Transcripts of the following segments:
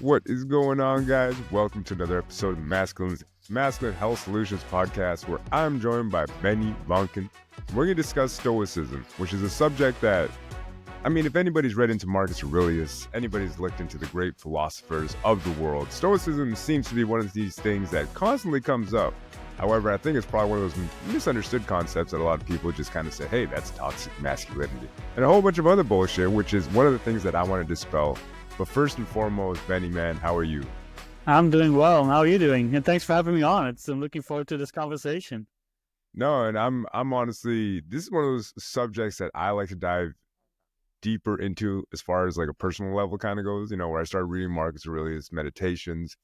What is going on, guys? Welcome to another episode of Masculine Health Solutions podcast, where I'm joined by Benny Voncken. We're going to discuss Stoicism, which is a subject that, if anybody's read into Marcus Aurelius, anybody's looked into the great philosophers of the world, Stoicism seems to be one of these things that constantly comes up. However, I think it's probably one of those misunderstood concepts that a lot of people just kind of say, hey, that's toxic masculinity, and a whole bunch of other bullshit, which is one of the things that I want to dispel. But first and foremost, Benny, man, how are you? I'm doing well. How are you doing? And thanks for having me on. I'm looking forward to this conversation. No, and I'm honestly, this is one of those subjects that I like to dive deeper into as far as like a personal level kind of goes, where I started reading Marcus Aurelius meditations,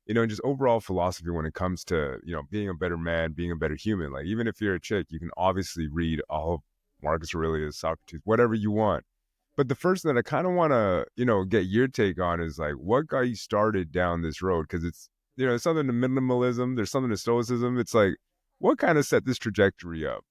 and just overall philosophy when it comes to, being a better man, being a better human. Like, even if you're a chick, you can obviously read all of Marcus Aurelius, Socrates, whatever you want. But the first thing that I kind of want to, get your take on is like, what got you started down this road? Because it's, there's something to minimalism, there's something to Stoicism. It's like, what kind of set this trajectory up?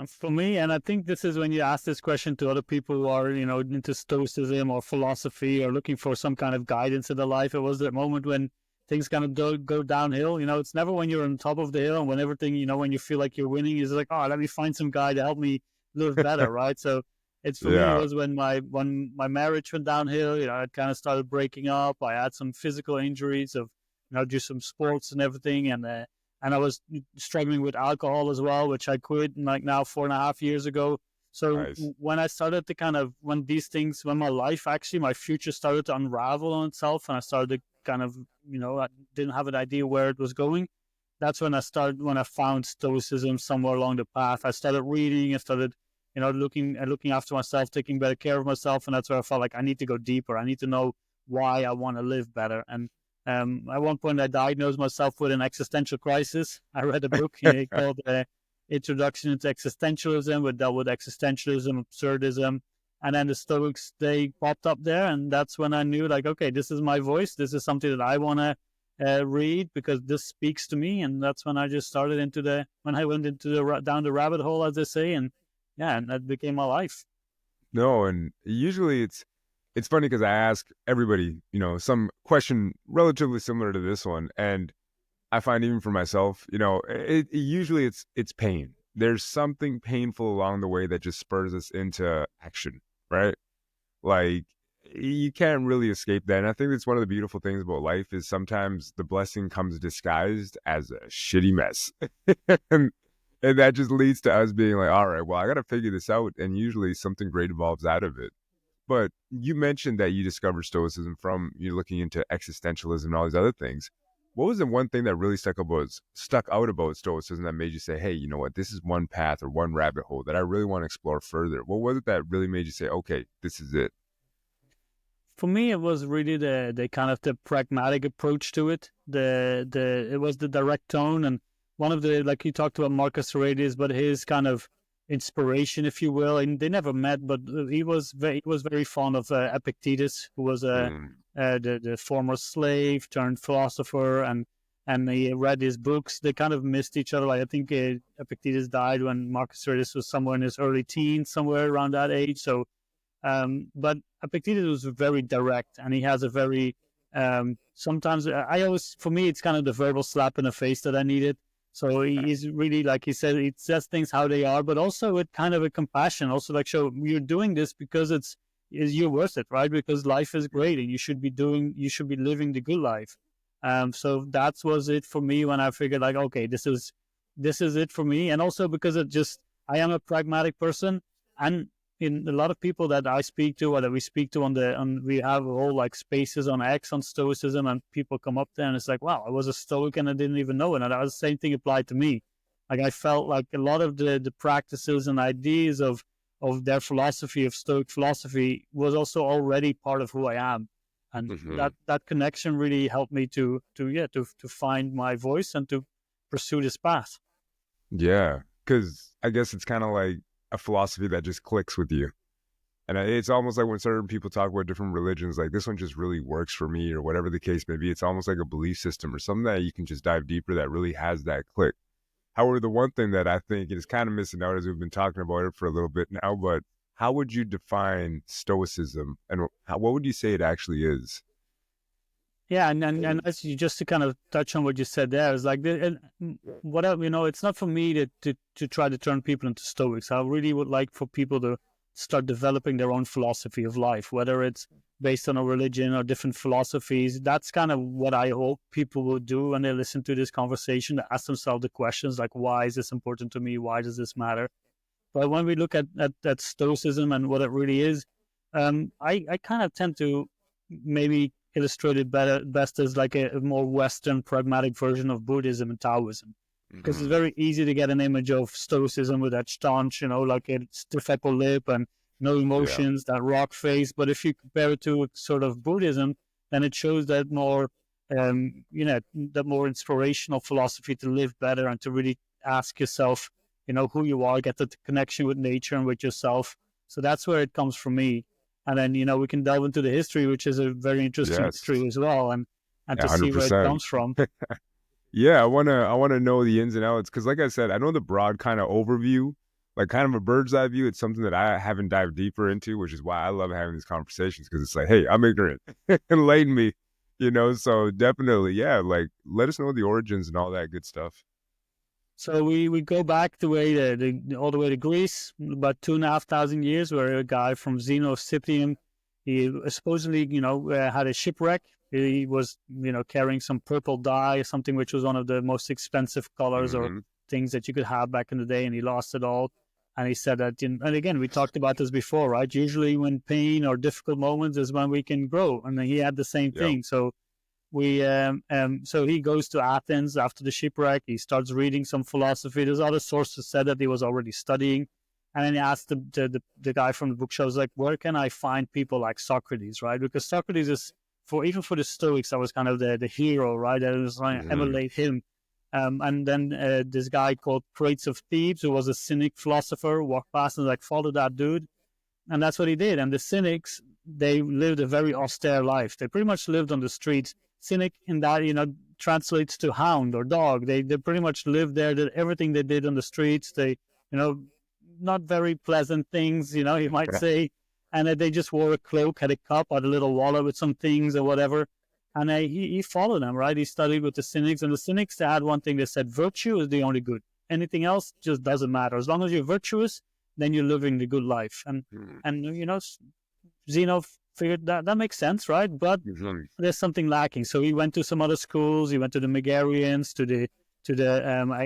For me, and I think this is when you ask this question to other people who are, into Stoicism or philosophy or looking for some kind of guidance in their life, it was that moment when things kind of go downhill. It's never when you're on top of the hill and when everything, when you feel like you're winning, is like, oh, let me find some guy to help me live better, right? So it's for me, it was when my marriage went downhill. I kind of started breaking up. I had some physical injuries of, just some sports and everything, and I was struggling with alcohol as well, which I quit like now 4.5 years ago. So Nice. when I started to when my life, actually, my future started to unravel on itself, and I started to kind of, I didn't have an idea where it was going. That's when I found Stoicism somewhere along the path. I started reading, I started, looking after myself, taking better care of myself. And that's where I felt like I need to go deeper. I need to know why I want to live better. And at one point, I diagnosed myself with an existential crisis. I read a book called Introduction into Existentialism, which dealt with existentialism, absurdism. And then the Stoics, they popped up there. And that's when I knew, like, okay, this is my voice. This is something that I want to read because this speaks to me. And that's when I just started down the rabbit hole, as they say. And that became my life. No, and usually it's funny because I ask everybody, some question relatively similar to this one, and I find even for myself, usually it's pain. There's something painful along the way that just spurs us into action, right? Like, you can't really escape that. And I think it's one of the beautiful things about life is sometimes the blessing comes disguised as a shitty mess. and, and that just leads to us being like, all right, well, I got to figure this out. And usually something great evolves out of it. But you mentioned that you discovered Stoicism from you looking into existentialism and all these other things. What was the one thing that really stuck out about Stoicism that made you say, hey, you know what, this is one path or one rabbit hole that I really want to explore further? What was it that really made you say, okay, this is it? For me, it was really the kind of the pragmatic approach to it. It was the direct tone, and one of the, like you talked about Marcus Aurelius, but his kind of inspiration, if you will. And they never met, but he was very fond of Epictetus, who was the former slave turned philosopher, and he read his books. They kind of missed each other. Like, I think Epictetus died when Marcus Aurelius was somewhere in his early teens, somewhere around that age. So. But Epictetus was very direct, and he has a very sometimes for me, it's kind of the verbal slap in the face that I needed. So he's really, like he said, he says things how they are, but also with kind of a compassion. Also, like, show you're doing this because you're worth it, right? Because life is great, and you should be living the good life. So that was it for me when I figured, like, okay, this is it for me, and also because I am a pragmatic person, and in a lot of people that I speak to or that we speak to we have a whole like spaces on X on Stoicism, and people come up there and it's like, wow, I was a Stoic and I didn't even know it. And the same thing applied to me. Like, I felt like a lot of the practices and ideas of their philosophy, of Stoic philosophy, was also already part of who I am. And that connection really helped me to find my voice and to pursue this path. Yeah, because I guess it's kind of like a philosophy that just clicks with you. And it's almost like when certain people talk about different religions, like, this one just really works for me, or whatever the case may be. It's almost like a belief system or something that you can just dive deeper that really has that click. However, the one thing that I think is kind of missing out, as we've been talking about it for a little bit now, but how would you define Stoicism, and what would you say it actually is? Yeah, and as you just to kind of touch on what you said there is like whatever, it's not for me to try to turn people into Stoics. I really would like for people to start developing their own philosophy of life, whether it's based on a religion or different philosophies. That's kind of what I hope people will do when they listen to this conversation, to ask themselves the questions like, why is this important to me? Why does this matter? But when we look at Stoicism and what it really is, I kind of tend to maybe illustrate it best as like a more Western pragmatic version of Buddhism and Taoism. Because it's very easy to get an image of Stoicism with that staunch, like a stiff upper lip and no Yeah. emotions, that rock face. But if you compare it to sort of Buddhism, then it shows that more, that more inspirational philosophy to live better and to really ask yourself, who you are, get the connection with nature and with yourself. So that's where it comes from me. And then, we can delve into the history, which is a very interesting Yes. history as well, and Yeah, to see where it 100%. comes from. Yeah, I wanna know the ins and outs because, like I said, I know the broad kind of overview, like kind of a bird's eye view. It's something that I haven't dived deeper into, which is why I love having these conversations because it's like, hey, I'm ignorant, enlighten me, So definitely, yeah, like let us know the origins and all that good stuff. So we go back the way all the way to Greece, about 2,500 years, where a guy from Zeno of Citium, he supposedly had a shipwreck. He was carrying some purple dye, something which was one of the most expensive colors or Hmm. things that you could have back in the day, and he lost it all. And he said that, and again, we talked about this before, right? Usually, when pain or difficult moments is when we can grow, and he had the same Yep. thing. So he goes to Athens after the shipwreck. He starts reading some philosophy. There's other sources said that he was already studying, and then he asked the guy from the bookshelves, like, where can I find people like Socrates, right? Because Socrates is, even for the Stoics, that was kind of the hero, right? That was trying to Hmm. emulate him. And then this guy called Crates of Thebes, who was a Cynic philosopher, walked past and like, follow that dude. And that's what he did. And the Cynics, they lived a very austere life. They pretty much lived on the streets. Cynic in that, translates to hound or dog. They pretty much lived there, did everything they did on the streets. They, not very pleasant things, you might say. And they just wore a cloak, had a cup, had a little wallet with some things or whatever. And he followed them, right? He studied with the Cynics. And the Cynics, they had one thing, they said, virtue is the only good. Anything else just doesn't matter. As long as you're virtuous, then you're living the good life. And Zeno figured that makes sense, right? But there's something lacking. So he went to some other schools. He went to the Megarians, to the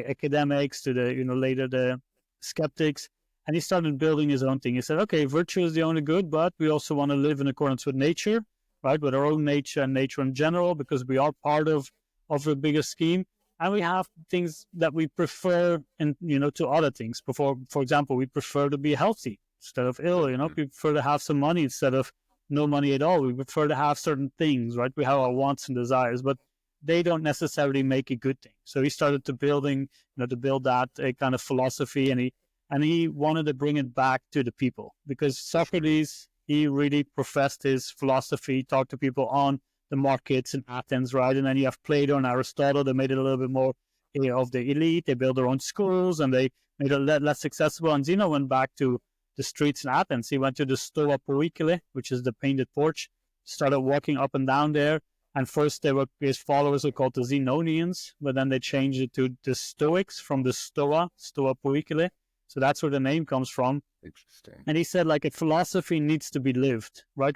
academics, to the later the skeptics, and he started building his own thing. He said, okay, virtue is the only good, but we also want to live in accordance with nature, right? With our own nature and nature in general, because we are part of a bigger scheme. And we have things that we prefer, and to other things. For example, we prefer to be healthy instead of ill. We prefer to have some money instead of no money at all. We prefer to have certain things, right? We have our wants and desires, but they don't necessarily make a good thing. So he started to build that a kind of philosophy, and he wanted to bring it back to the people, because Socrates, he really professed his philosophy, talked to people on the markets in Athens, right? And then you have Plato and Aristotle. They made it a little bit more of the elite. They built their own schools and they made it less accessible. And Zeno went back to the streets in Athens. He went to the Stoa Poikile, which is the painted porch, started walking up and down there. And first, his followers were called the Zenonians, but then they changed it to the Stoics from the Stoa Poikile. So that's where the name comes from. Interesting. And he said, like, a philosophy needs to be lived, right?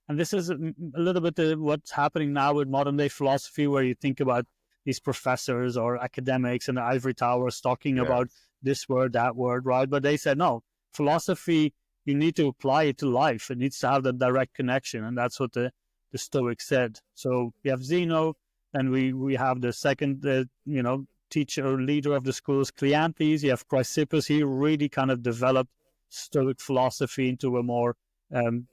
And this is a little bit what's happening now with modern day philosophy, where you think about these professors or academics in the ivory towers talking Yeah. about this word, that word, right? But they said, no, philosophy, you need to apply it to life. It needs to have that direct connection. And that's what the Stoics said. So we have Zeno, and we have the second, teacher or leader of the schools, Cleanthes. You have Chrysippus. He really kind of developed Stoic philosophy into a more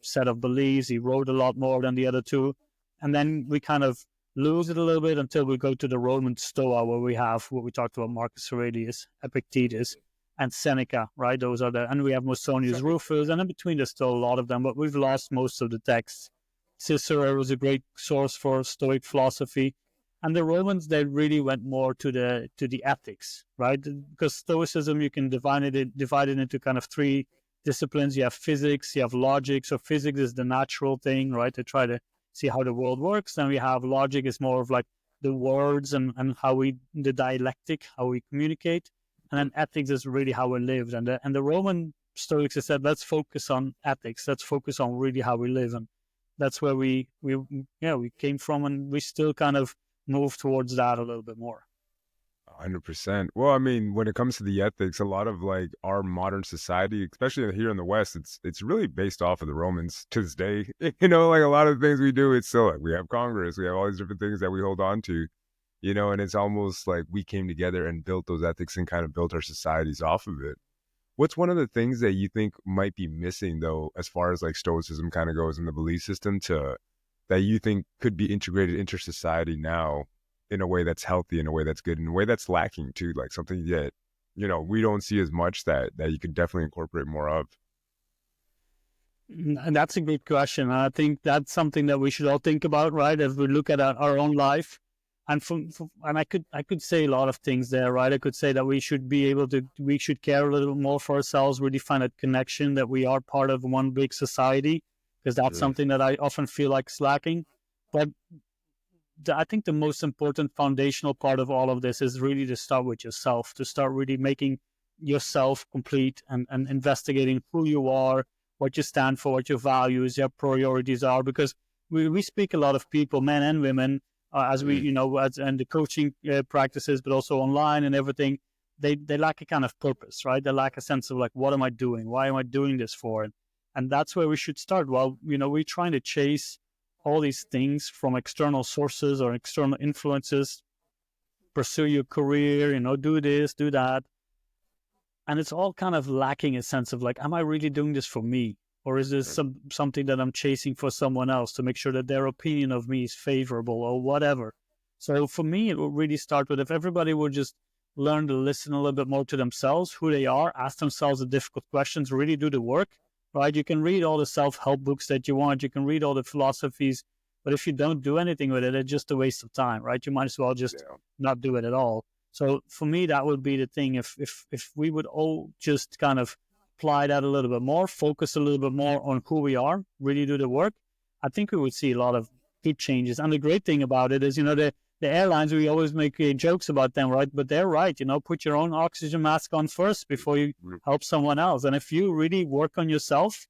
set of beliefs. He wrote a lot more than the other two. And then we kind of lose it a little bit until we go to the Roman Stoa, where we have what we talked about, Marcus Aurelius, Epictetus, and Seneca, right? Those are and we have Musonius Rufus, and in between there's still a lot of them, but we've lost most of the texts. Cicero was a great source for Stoic philosophy. And the Romans, they really went more to the ethics, right? Because Stoicism, you can divide it into kind of three disciplines. You have physics, you have logic. So physics is the natural thing, right? They try to see how the world works. Then we have logic is more of like the words and how the dialectic, how we communicate. And then ethics is really how we live. And the Roman Stoics have said, let's focus on ethics. Let's focus on really how we live. And that's where we came from, and we still kind of move towards that a little bit more. 100%. Well, I mean, when it comes to the ethics, a lot of like our modern society, especially here in the West, it's really based off of the Romans to this day. You know, like a lot of the things we do, it's still like we have Congress, we have all these different things that we hold on to, you know, and it's almost like we came together and built those ethics and kind of built our societies off of it. What's one of the things that you think might be missing though, as far as like Stoicism kind of goes in the belief system to that you think could be integrated into society now in a way that's healthy, in a way that's good, in a way that's lacking too, like something that, you know, we don't see as much that you could definitely incorporate more of? And that's a good question. And I think that's something that we should all think about, right? As we look at our own life. And and I could say a lot of things there, right? I could say that we should care a little more for ourselves, really find a connection that we are part of one big society, because that's something that I often feel like slacking. But I think the most important foundational part of all of this is really to start with yourself, to start really making yourself complete and investigating who you are, what you stand for, what your values, your priorities are. Because we speak a lot of people, men and women, as we, you know, and the coaching practices, but also online and everything, they lack a kind of purpose, right? They lack a sense of like, what am I doing? Why am I doing this for? And that's where we should start. Well, you know, we're trying to chase all these things from external sources or external influences, pursue your career, you know, do this, do that. And it's all kind of lacking a sense of like, am I really doing this for me? Or is this something that I'm chasing for someone else to make sure that their opinion of me is favorable or whatever? So for me, it would really start with if everybody would just learn to listen a little bit more to themselves, who they are, ask themselves the difficult questions, really do the work, right? You can read all the self-help books that you want. You can read all the philosophies. But if you don't do anything with it, it's just a waste of time, right? You might as well just not do it at all. So for me, that would be the thing. If we would all just kind of apply that a little bit more, focus a little bit more on who we are, really do the work, I think we would see a lot of good changes. And the great thing about it is, you know, the airlines, we always make jokes about them, right? But they're right. You know, put your own oxygen mask on first before you help someone else. And if you really work on yourself,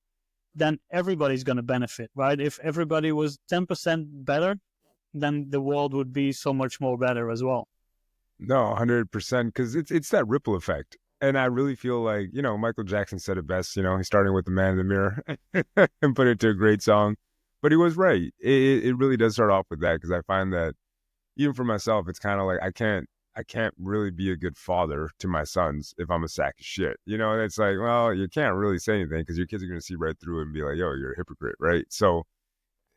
then everybody's going to benefit, right? If everybody was 10% better, then the world would be so much more better as well. No, 100%, because it's that ripple effect. And I really feel like, you know, Michael Jackson said it best, you know, he's starting with The Man in the Mirror and put it to a great song. But he was right. It really does start off with that, because I find that even for myself, it's kind of like I can't really be a good father to my sons if I'm a sack of shit. You know, and it's like, well, you can't really say anything because your kids are going to see right through it and be like, yo, you're a hypocrite, right? So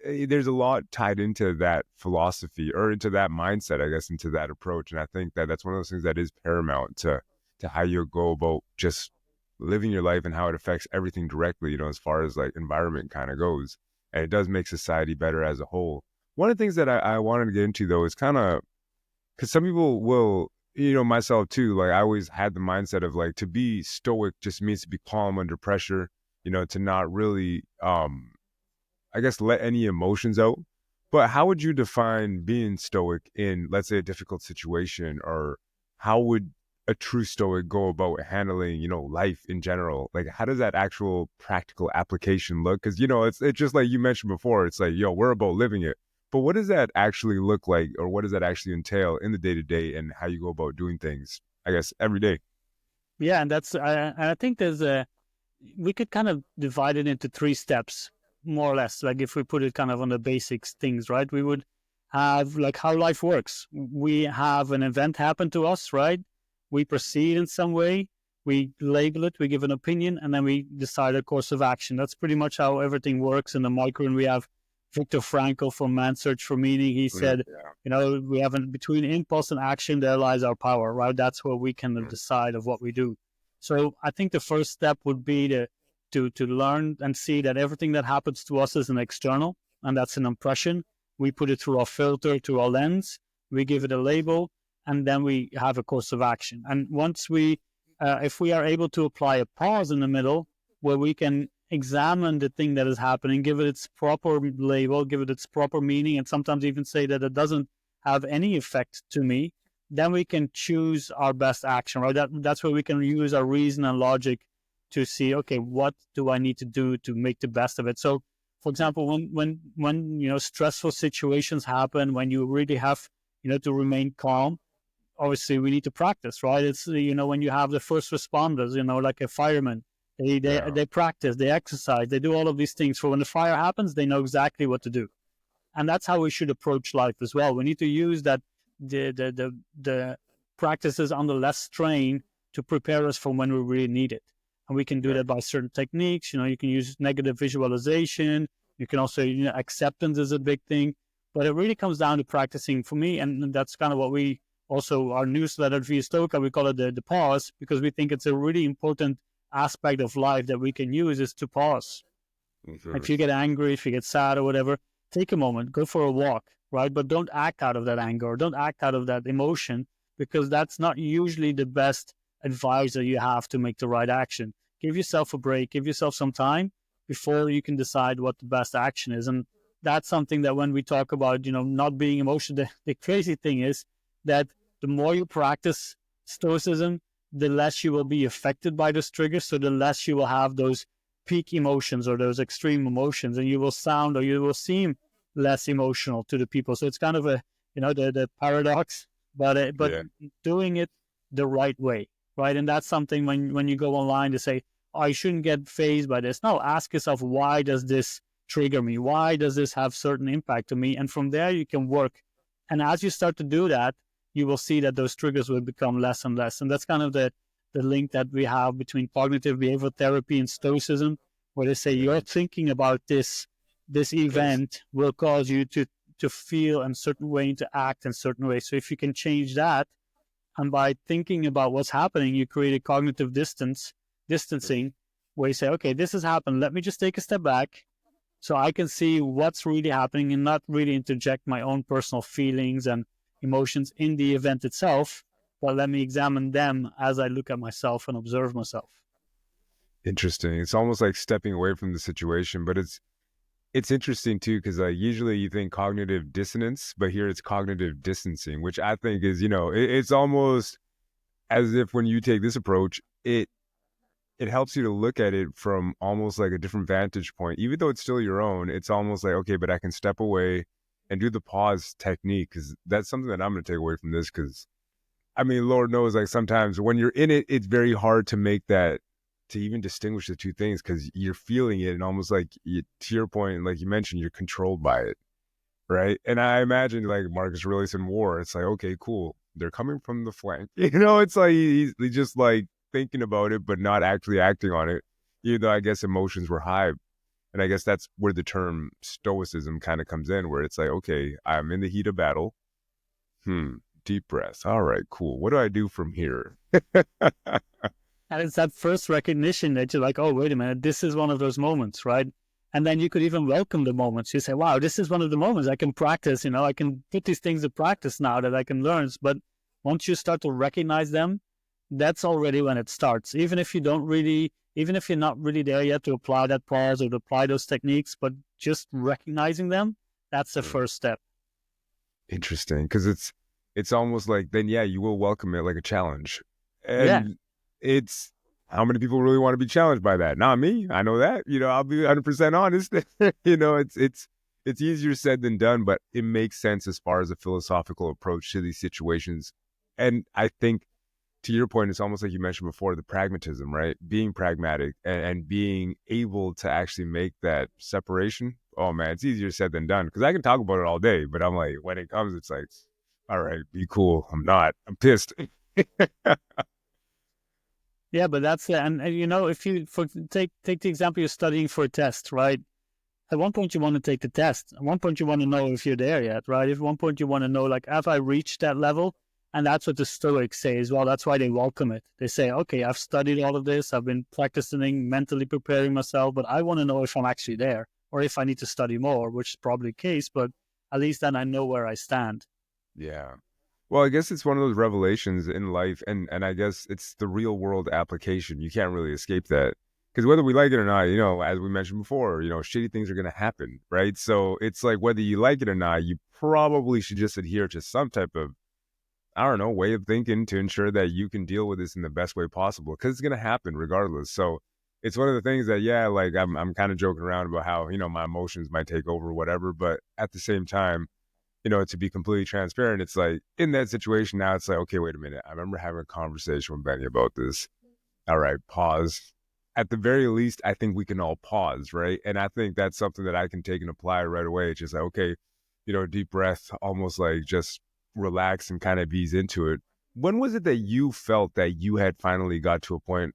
there's a lot tied into that philosophy or into that mindset, I guess, into that approach. And I think that that's one of those things that is paramount to how you go about just living your life and how it affects everything directly, you know, as far as like environment kind of goes. And it does make society better as a whole. One of the things that I wanted to get into, though, is kind of because some people will, you know, myself too, like I always had the mindset of like to be stoic just means to be calm under pressure, you know, to not really, I guess, let any emotions out. But how would you define being stoic in, let's say, a difficult situation, or how would a true stoic go about handling, you know, life in general? Like, how does that actual practical application look? Because, you know, it's just like you mentioned before, it's like, yo, we're about living it. But what does that actually look like, or what does that actually entail in the day-to-day and how you go about doing things, I guess, every day? Yeah, and I think we could kind of divide it into 3 steps, more or less. Like if we put it kind of on the basics things, right? We would have like how life works. We have an event happen to us, right? We proceed in some way, we label it, we give an opinion, and then we decide a course of action. That's pretty much how everything works in the micro. And we have Viktor Frankl from Man's Search for Meaning. He said, you know, we have between impulse and action, there lies our power, right? That's where we can decide of what we do. So I think the first step would be to learn and see that everything that happens to us is an external, and that's an impression. We put it through our filter, through our lens, we give it a label, and then we have a course of action. And once if we are able to apply a pause in the middle where we can examine the thing that is happening, give it its proper label, give it its proper meaning, and sometimes even say that it doesn't have any effect to me, then we can choose our best action, right? That's where we can use our reason and logic to see, okay, what do I need to do to make the best of it? So, for example, when stressful situations happen, when you really have to remain calm, obviously we need to practice, right? It's when you have the first responders, like a fireman, Yeah. they practice, they exercise, they do all of these things. For when the fire happens, they know exactly what to do, and that's how we should approach life as well. We need to use that the practices under less strain to prepare us for when we really need it, and we can do Right. that by certain techniques. You can use negative visualization. You can also acceptance is a big thing, but it really comes down to practicing for me, and that's kind of what we also our newsletter Via Stoica, we call it the pause, because we think it's a really important aspect of life that we can use is to pause. Mhm. If you get angry, if you get sad or whatever, take a moment, go for a walk, right? But don't act out of that anger or don't act out of that emotion, because that's not usually the best advisor you have to make the right action. Give yourself a break, give yourself some time before you can decide what the best action is. And that's something that when we talk about, not being emotional, the crazy thing is that the more you practice Stoicism, the less you will be affected by those triggers. So the less you will have those peak emotions or those extreme emotions, and you will sound or you will seem less emotional to the people. So it's kind of a the paradox, but Yeah. doing it the right way, right? And that's something when you go online to say, oh, I shouldn't get phased by this. No, ask yourself, why does this trigger me? Why does this have certain impact to me? And from there you can work. And as you start to do that, you will see that those triggers will become less and less. And that's kind of the link that we have between cognitive behavioral therapy and Stoicism, where they say Yeah. you're thinking about this event will cause you to feel in a certain way and to act in a certain way. So if you can change that, and by thinking about what's happening, you create a cognitive distancing, where you say, okay, this has happened. Let me just take a step back so I can see what's really happening and not really interject my own personal feelings and emotions in the event itself, but let me examine them as I look at myself and observe myself. Interesting. It's almost like stepping away from the situation, but it's interesting too because usually you think cognitive dissonance, but here it's cognitive distancing, which I think is it's almost as if when you take this approach, it helps you to look at it from almost like a different vantage point, even though it's still your own. It's almost like, okay, but I can step away and do the pause technique, because that's something that I'm going to take away from this. Because I mean, Lord knows, like sometimes when you're in it, it's very hard to make that, to even distinguish the two things, because you're feeling it and almost like to your point, like you mentioned, you're controlled by it, right? And I imagine like Marcus Aurelius in war, it's like, okay, cool, they're coming from the flank. It's like he's just like thinking about it, but not actually acting on it, even though I guess emotions were high. And I guess that's where the term stoicism kind of comes in, where it's like, okay, I'm in the heat of battle. Deep breath. All right, cool. What do I do from here? And it's that first recognition that you're like, oh, wait a minute, this is one of those moments, right? And then you could even welcome the moments. You say, wow, this is one of the moments I can practice. I can put these things to practice now that I can learn. But once you start to recognize them, that's already when it starts. Even if you're not really there yet to apply that pause or to apply those techniques, but just recognizing them, that's the first step. Interesting, because it's almost like then yeah, you will welcome it like a challenge, Yeah. and it's how many people really want to be challenged by that? Not me. I know that. I'll be 100% honest. It's easier said than done, but it makes sense as far as a philosophical approach to these situations. And I think to your point, it's almost like you mentioned before, the pragmatism, right? Being pragmatic and being able to actually make that separation. Oh man, it's easier said than done, because I can talk about it all day, but I'm like, when it comes, it's like, all right, be cool. I'm not. I'm pissed. Yeah, but that's it. And if you take the example, you're studying for a test, right? At one point you want to take the test. At one point you want to know if you're there yet, right? At one point you want to know, like, have I reached that level? And that's what the Stoics say as well. That's why they welcome it. They say, okay, I've studied all of this. I've been practicing, mentally preparing myself, but I want to know if I'm actually there or if I need to study more, which is probably the case, but at least then I know where I stand. Yeah. Well, I guess it's one of those revelations in life, and I guess it's the real world application. You can't really escape that, because whether we like it or not, as we mentioned before, shitty things are going to happen, right? So it's like whether you like it or not, you probably should just adhere to some type of, I don't know, way of thinking to ensure that you can deal with this in the best way possible, because it's going to happen regardless. So it's one of the things that, yeah, like I'm kind of joking around about how, my emotions might take over or whatever. But at the same time, to be completely transparent, it's like in that situation now, it's like, okay, wait a minute. I remember having a conversation with Benny about this. All right, pause. At the very least, I think we can all pause, right? And I think that's something that I can take and apply right away. It's just like, okay, deep breath, almost like just relax and kind of ease into it. When was it that you felt that you had finally got to a point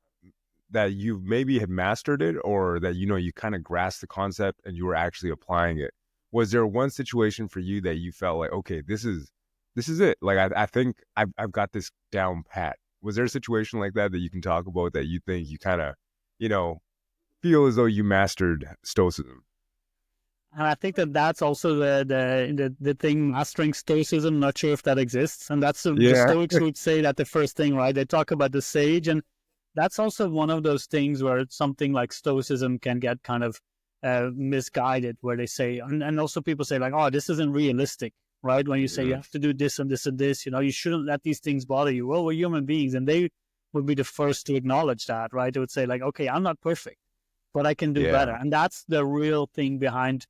that you maybe had mastered it, or that, you kind of grasped the concept and you were actually applying it? Was there one situation for you that you felt like, okay, this is it? Like, I think I've got this down pat. Was there a situation like that you can talk about that you think you kind of, you know, feel as though you mastered Stoicism? And I think that that's also the thing, mastering Stoicism. Not sure if that exists. And that's the Yeah. Stoics would say that the first thing, right? They talk about the sage. And that's also one of those things where something like Stoicism can get kind of misguided, where they say, and also people say like, oh, this isn't realistic, right? When you say you Mhm. have to do this and this and this, you shouldn't let these things bother you. Well, we're human beings, and they would be the first to acknowledge that, right? They would say like, okay, I'm not perfect, but I can do better. Yeah. And that's the real thing behind,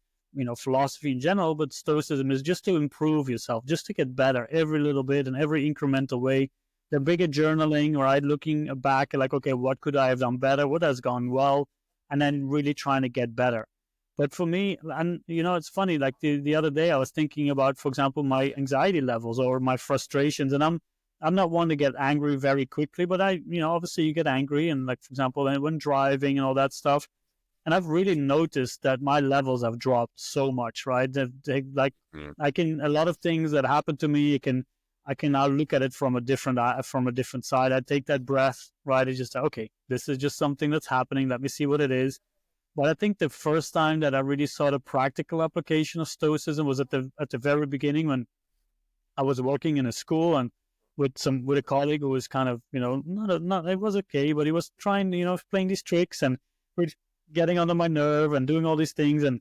philosophy in general, but Stoicism is just to improve yourself, just to get better every little bit and every incremental way. The bigger journaling, right? Looking back, like, okay, what could I have done better? What has gone well? And then really trying to get better. But for me, and it's funny, like the other day I was thinking about, for example, my anxiety levels or my frustrations. And I'm not one to get angry very quickly, but obviously you get angry. And like, for example, when driving and all that stuff, and I've really noticed that my levels have dropped so much, right? Like, Mm. a lot of things that happen to me, I can now look at it from a different side. I take that breath, right? It's just, okay, this is just something that's happening. Let me see what it is. But I think the first time that I really saw the practical application of Stoicism was at the very beginning, when I was working in a school and with a colleague who was kind of, not it was okay, but he was trying, playing these tricks and getting under my nerve and doing all these things. And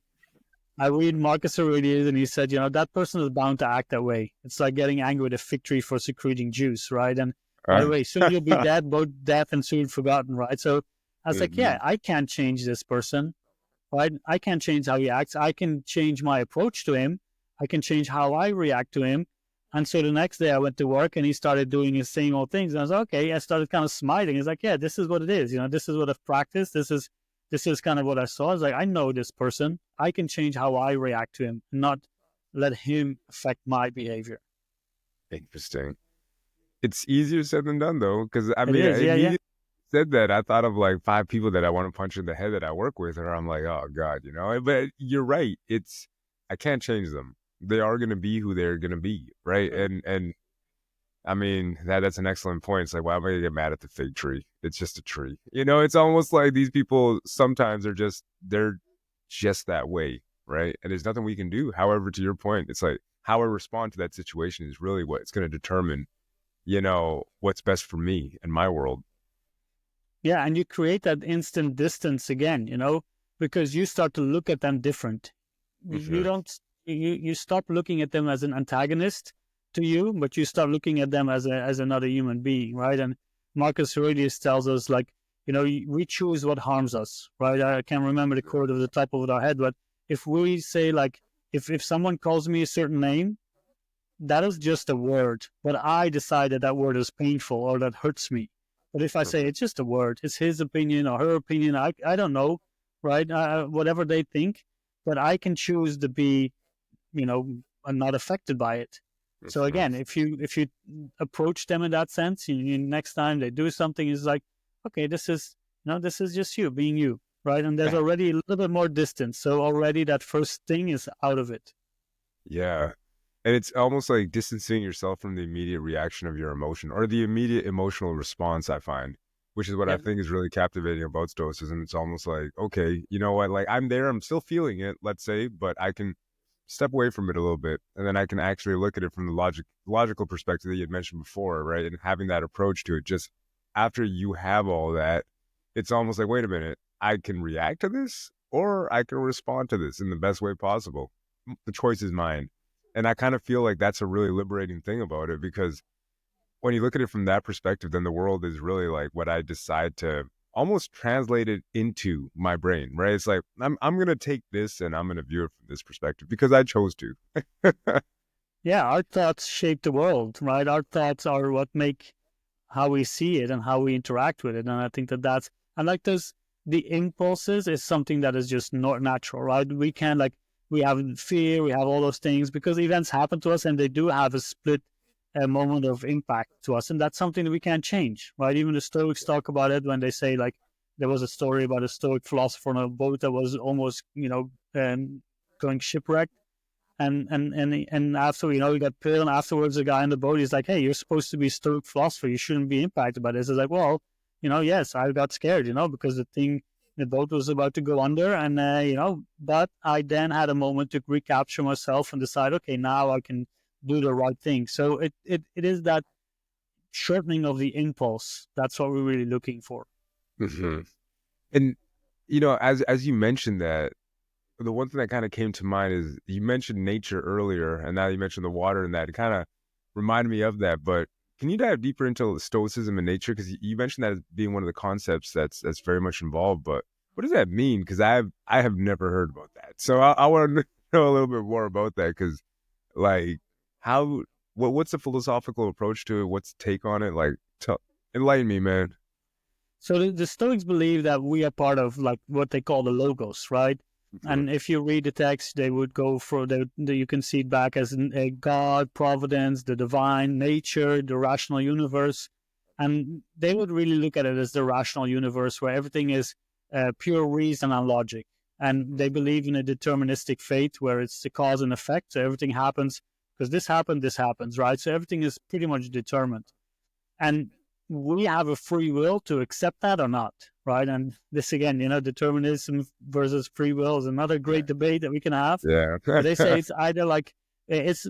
I read Marcus Aurelius, and he said, that person is bound to act that way. It's like getting angry with a fig tree for secreting juice, right? And by the way, soon you'll be dead, both death and soon forgotten, right? So I was like, yeah, Mhm. I can't change this person, right? I can't change how he acts. I can change my approach to him. I can change how I react to him. And so the next day I went to work and he started doing his same old things. And I was like, okay, I started kind of smiling. He's like, yeah, this is what it is. This is what I've practiced. This is kind of what I saw. I was like, I know this person. I can change how I react to him, not let him affect my behavior. Interesting. It's easier said than done, though, because I It mean, I is, yeah, yeah. immediately said that I thought of like five people that I want to punch in the head that I work with, and I'm like, oh God, But you're right. I can't change them. They are going to be who they're going to be, right? And I mean that's an excellent point. It's like, why am I going to get mad at the fig tree? It's just a tree. It's almost like these people sometimes they're just that way, right? And there's nothing we can do. However, to your point, it's like how I respond to that situation is really what's going to determine what's best for me and my world. Yeah, and you create that instant distance again, because you start to look at them different. You Mhm. don't you stop looking at them as an antagonist to you, but you start looking at them as another human being, right? And Marcus Aurelius tells us, like, we choose what harms us, right? I can't remember the quote of the top of our head, but if we say, like, if someone calls me a certain name, that is just a word, but I decide that that word is painful or that hurts me. But if I say Mhm. it's just a word, it's his opinion or her opinion, I don't know, right? Whatever they think, but I can choose to be, you know, not affected by it. So Mhm. again, if you approach them in that sense, next time they do something, is like, okay, this is just you being you, right? And there's already a little bit more distance, so already that first thing is out of it. Yeah. And it's almost like distancing yourself from the immediate reaction of your emotion or the immediate emotional response, I find, which is what I Yeah. think is really captivating about Stoicism. It's almost like, okay, you know what? Like, I'm there, I'm still feeling it, let's say, but I can step away from it a little bit. And then I can actually look at it from the logical perspective that you had mentioned before, right? And having that approach to it, just after you have all that, it's almost like, wait a minute, I can react to this or I can respond to this in the best way possible. The choice is mine. And I kind of feel like that's a really liberating thing about it, because when you look at it from that perspective, then the world is really like what I decide to almost translate it into my brain, right? It's like I'm gonna take this and I'm gonna view it from this perspective because I chose to. Yeah, our thoughts shape the world, right? Our thoughts are what make how we see it and how we interact with it. And I think that that's, and like this, the impulses is something that is just not natural, right? We can like, we have fear, we have all those things because events happen to us and they do have a split moment of impact to us. And that's something that we can't change, right? Even the Stoics talk about it when they say like, there was a story about a Stoic philosopher on a boat that was almost, going shipwrecked. And after, he got put, and afterwards the guy on the boat, he's like, hey, you're supposed to be a Stoic philosopher, you shouldn't be impacted by this. It's like, well, yes, I got scared, because the boat was about to go under, and but I then had a moment to recapture myself and decide, okay, now I can do the right thing. So it is that shortening of the impulse. That's what we're really looking for. Mm-hmm. And as you mentioned that, the one thing that kind of came to mind is you mentioned nature earlier, and now you mentioned the water, and that it kind of reminded me of that. But can you dive deeper into Stoicism and nature? Because you mentioned that as being one of the concepts that's very much involved. But what does that mean? Because I have never heard about that. So I want to know a little bit more about that. Because like how what's the philosophical approach to it? What's the take on it? Like enlighten me, man. So the Stoics believe that we are part of like what they call the logos, right? Mhm. And if you read the text, they would go for you can see it back as a God, providence, the divine, nature, the rational universe. And they would really look at it as the rational universe where everything is pure reason and logic. And they believe in a deterministic fate where it's the cause and effect. So everything happens because this happens, right? So everything is pretty much determined. And we have a free will to accept that or not, right? And this again, determinism versus free will is another great debate that we can have. Yeah. But they say it's either like there's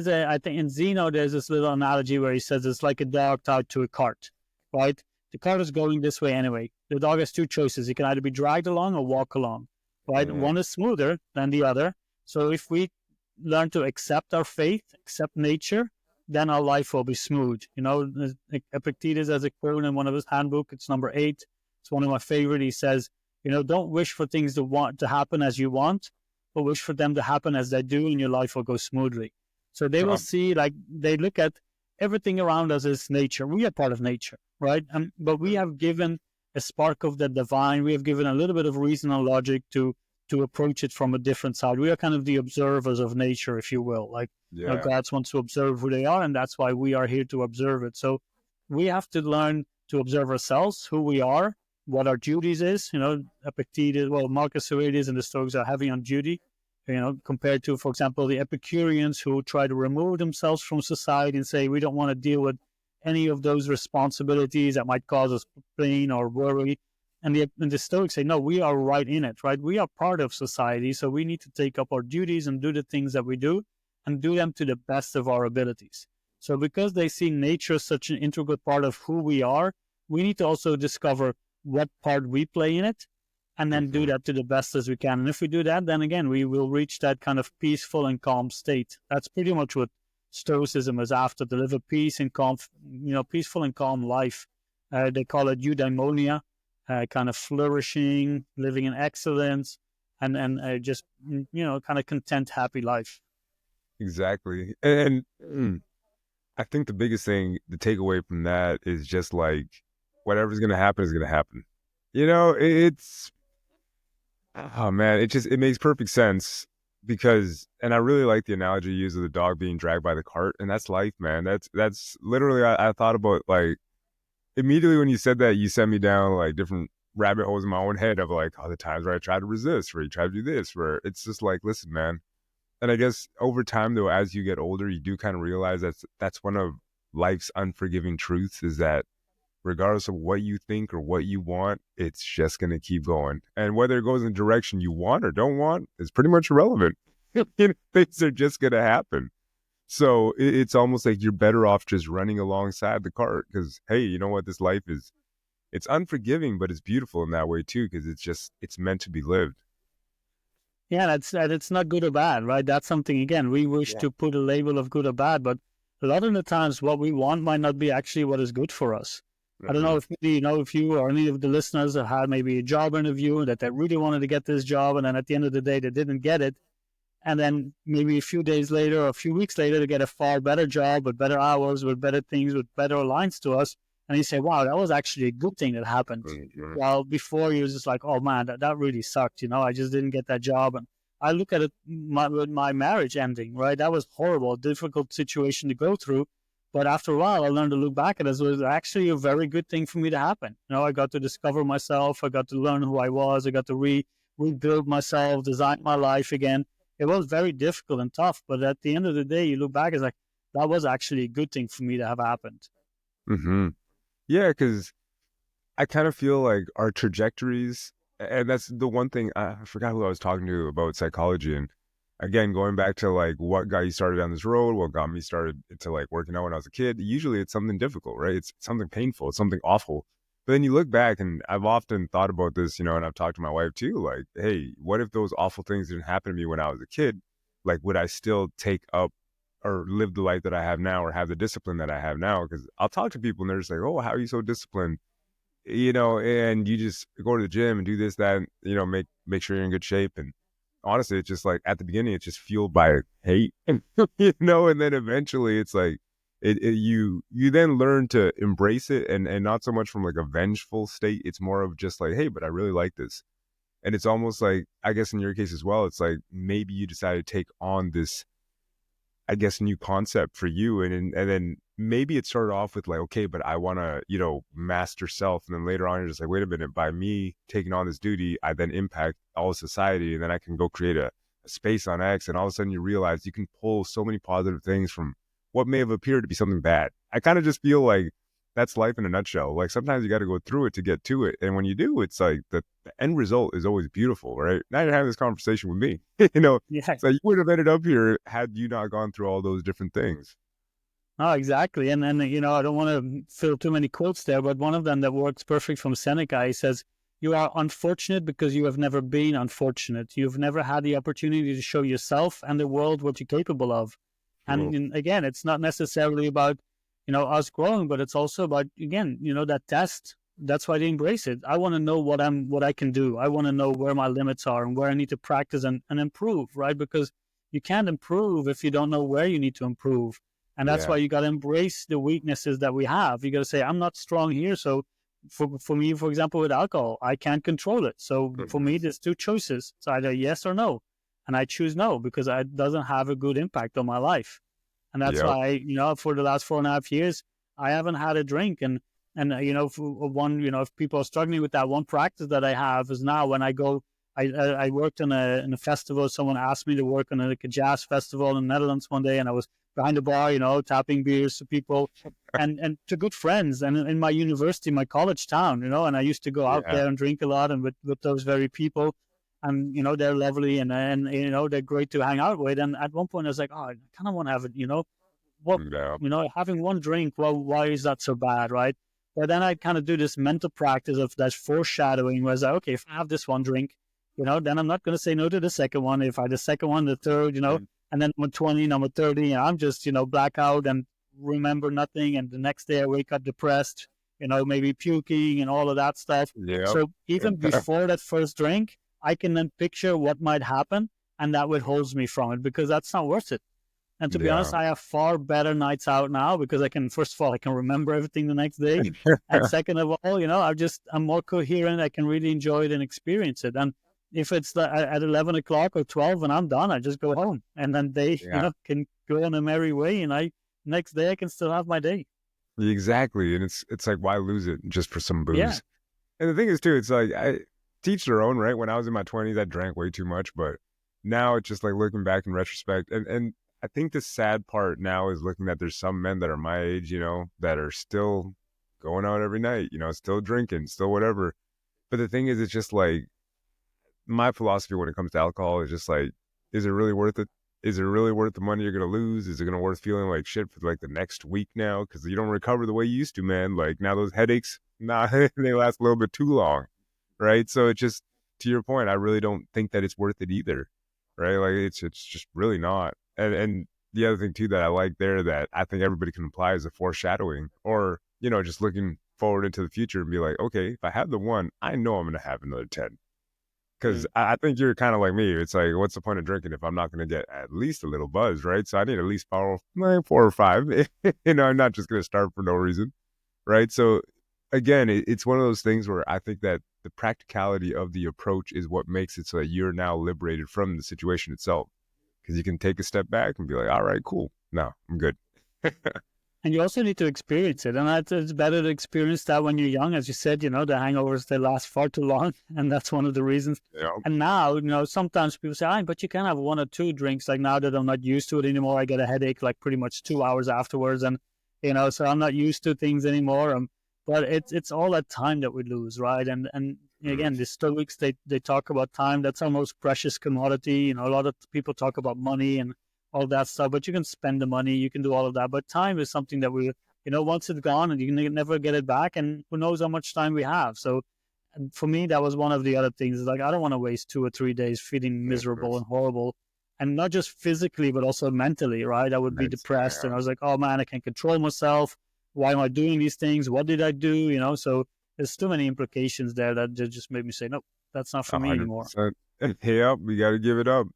I think in Zeno there's this little analogy where he says it's like a dog tied to a cart, right? The cart is going this way anyway. The dog has two choices: he can either be dragged along or walk along, right? Mhm. One is smoother than the other. So if we learn to accept our fate, accept nature, then our life will be smooth. Epictetus has a quote in one of his handbook. It's number 8. It's one of my favorite. He says, don't wish for things to want to happen as you want, but wish for them to happen as they do, and your life will go smoothly. So they will see, like, they look at everything around us as nature. We are part of nature, right? But we have given a spark of the divine. We have given a little bit of reason and logic to approach it from a different side. We are kind of the observers of nature, if you will. Like, Yeah. God wants to observe who they are, and that's why we are here to observe it. So we have to learn to observe ourselves, who we are, what our duties is. Epictetus, Marcus Aurelius and the Stoics are heavy on duty, compared to, for example, the Epicureans who try to remove themselves from society and say, we don't want to deal with any of those responsibilities that might cause us pain or worry. And the Stoics say, no, we are right in it, right? We are part of society, so we need to take up our duties and do the things that we do and do them to the best of our abilities. So because they see nature as such an integral part of who we are, we need to also discover what part we play in it and then do Mhm. that to the best as we can. And if we do that, then again, we will reach that kind of peaceful and calm state. That's pretty much what Stoicism is after, to live a peace and calm, peaceful and calm life. They call it eudaimonia, kind of flourishing, living in excellence, and just, kind of content, happy life. Exactly. And I think the biggest thing to take away from that is just like whatever's gonna happen is gonna happen. It's oh man, it makes perfect sense because, and I really like the analogy you use of the dog being dragged by the cart, and that's life, man. That's literally I thought about like immediately when you said that, you sent me down like different rabbit holes in my own head of like all the times where I try to resist, where you try to do this, where it's just like, listen, man. And I guess over time, though, as you get older, you do kind of realize that's one of life's unforgiving truths, is that regardless of what you think or what you want, it's just going to keep going. And whether it goes in the direction you want or don't want is pretty much irrelevant. Things are just going to happen. So it's almost like you're better off just running alongside the cart because, hey, you know what? This life is it's unforgiving, but it's beautiful in that way too, because it's meant to be lived. Yeah, that it's not good or bad, right? That's something, again, we wish Yeah. to put a label of good or bad, but a lot of the times what we want might not be actually what is good for us. I don't know Hmm. if maybe, if you or any of the listeners have had maybe a job interview that they really wanted to get this job, and then at the end of the day they didn't get it. And then maybe a few days later or a few weeks later, they get a far better job with better hours, with better things, with better alliance to us. And you say, wow, that was actually a good thing that happened. Hmm. Well, before you was just like, oh man, that really sucked. I just didn't get that job. And I look at it with my marriage ending, right? That was horrible, difficult situation to go through. But after a while, I learned to look back at it as was actually a very good thing for me to happen. I got to discover myself. I got to learn who I was. I got to rebuild myself, design my life again. It was very difficult and tough, but at the end of the day, you look back, it's like, that was actually a good thing for me to have happened. Hmm. Yeah, because I kind of feel like our trajectories, and that's the one thing I forgot who I was talking to about psychology. And again, going back to like what got you started down this road, what got me started into like working out when I was a kid, usually it's something difficult, right? It's something painful, it's something awful. But then you look back, and I've often thought about this, and I've talked to my wife too, like, hey, what if those awful things didn't happen to me when I was a kid? Like, would I still take up or live the life that I have now or have the discipline that I have now? Because I'll talk to people and they're just like, oh, how are you so disciplined? And you just go to the gym and do this, that, make sure you're in good shape. And honestly, it's just like at the beginning, it's just fueled by hate, and then eventually it's like you then learn to embrace it and not so much from like a vengeful state. It's more of just like, hey, but I really like this. And it's almost like, I guess in your case as well, it's like maybe you decided to take on this, I guess, new concept for you. And then maybe it started off with like, okay, but I want to, master self. And then later on, you're just like, wait a minute, by me taking on this duty, I then impact all of society. And then I can go create a space on X. And all of a sudden you realize you can pull so many positive things from what may have appeared to be something bad. I kind of just feel like that's life in a nutshell. Like sometimes you got to go through it to get to it. And when you do, it's like the end result is always beautiful, right? Now you're having this conversation with me, Yeah, so you would have ended up here had you not gone through all those different things. no, exactly. And then, I don't want to fill too many quotes there, but one of them that works perfect from Seneca, he says, you are unfortunate because you have never been unfortunate. You've never had the opportunity to show yourself and the world what you're capable of. Cool. And again, it's not necessarily about, us growing, but it's also about, again, that test. That's why they embrace it. I want to know what I can do. I want to know where my limits are and where I need to practice and improve, right? Because you can't improve if you don't know where you need to improve. And that's why Yeah. you got to embrace the weaknesses that we have. You got to say, I'm not strong here. So for me, for example, with alcohol, I can't control it. So for Hmm. me, there's two choices. It's either yes or no. And I choose no because it doesn't have a good impact on my life. And that's Yep. why, for the last 4.5 years, I haven't had a drink. And for one, if people are struggling with that, one practice that I have is now when I go, I worked in a festival. Someone asked me to work on like a jazz festival in the Netherlands one day, and I was behind the bar, tapping beers to people and to good friends. And in my university, my college town, and I used to go out Yeah. there and drink a lot and with those very people. And, they're lovely and they're great to hang out with. And at one point I was like, oh, I kind of want to have it, what, Yeah. having one drink, well, why is that so bad, right? But then I kind of do this mental practice of that foreshadowing where it's like, okay, if I have this one drink, then I'm not going to say no to the second one. If I the second one, the third, and then number 20, number 30, and I'm just, blackout and remember nothing. And the next day I wake up depressed, maybe puking and all of that stuff. Yep. So even before that first drink, I can then picture what might happen, and that withholds me from it because that's not worth it. And to be honest, Yeah. I have far better nights out now because I can, first of all, I can remember everything the next day. And second of all, I'm more coherent. I can really enjoy it and experience it. And if it's at 11 o'clock or 12 and I'm done, I just go home. And then they, Yeah. can go on a merry way. And next day I can still have my day. Exactly. And it's like, why lose it just for some Yeah. booze? And the thing is too, it's like I teach their own, right? When I was in my 20s, I drank way too much, but now it's just like looking back in retrospect. And I think the sad part now is looking that there's some men that are my age, that are still going out every night, still drinking, still whatever. But the thing is, it's just like my philosophy when it comes to alcohol is just like, is it really worth it? is it really worth the money you're gonna lose? Is it gonna worth feeling like shit for like the next week now? Because you don't recover the way you used to, man. Like now those headaches, nah, they last a little bit too long, right? So it just to your point, I really don't think that it's worth it either, right? Like it's just really not. And the other thing too that I like there that I think everybody can apply is a foreshadowing, or just looking forward into the future and be like, okay, if I have the one, I know I'm gonna have another 10. Because Mm. I think you're kind of like me. It's like, what's the point of drinking if I'm not going to get at least a little buzz, right? So I need at least four or five. I'm not just going to start for no reason, right? So again, it's one of those things where I think that the practicality of the approach is what makes it so that you're now liberated from the situation itself. Because you can take a step back and be like, all right, cool. No, I'm good. And you also need to experience it. And it's better to experience that when you're young. As you said, the hangovers, they last far too long. And that's one of the reasons. Yeah. And now, sometimes people say, but you can have one or two drinks. Like now that I'm not used to it anymore, I get a headache like pretty much 2 hours afterwards. And, so I'm not used to things anymore. But it's all that time that we lose, right? And Mm. again, the Stoics, they talk about time. That's our most precious commodity. A lot of people talk about money and all that stuff, but you can spend the money, you can do all of that. But time is something that once it's gone and you can never get it back, and who knows how much time we have. So and for me, that was one of the other things. Is like, I don't want to waste 2 or 3 days feeling Mhm. miserable and horrible, and not just physically, but also mentally, right? I would be depressed, Yeah. and I was like, oh man, I can't control myself. Why am I doing these things? What did I do? So there's too many implications there that just made me say, nope, that's not for me anymore. 100%. Yep, we got to give it up.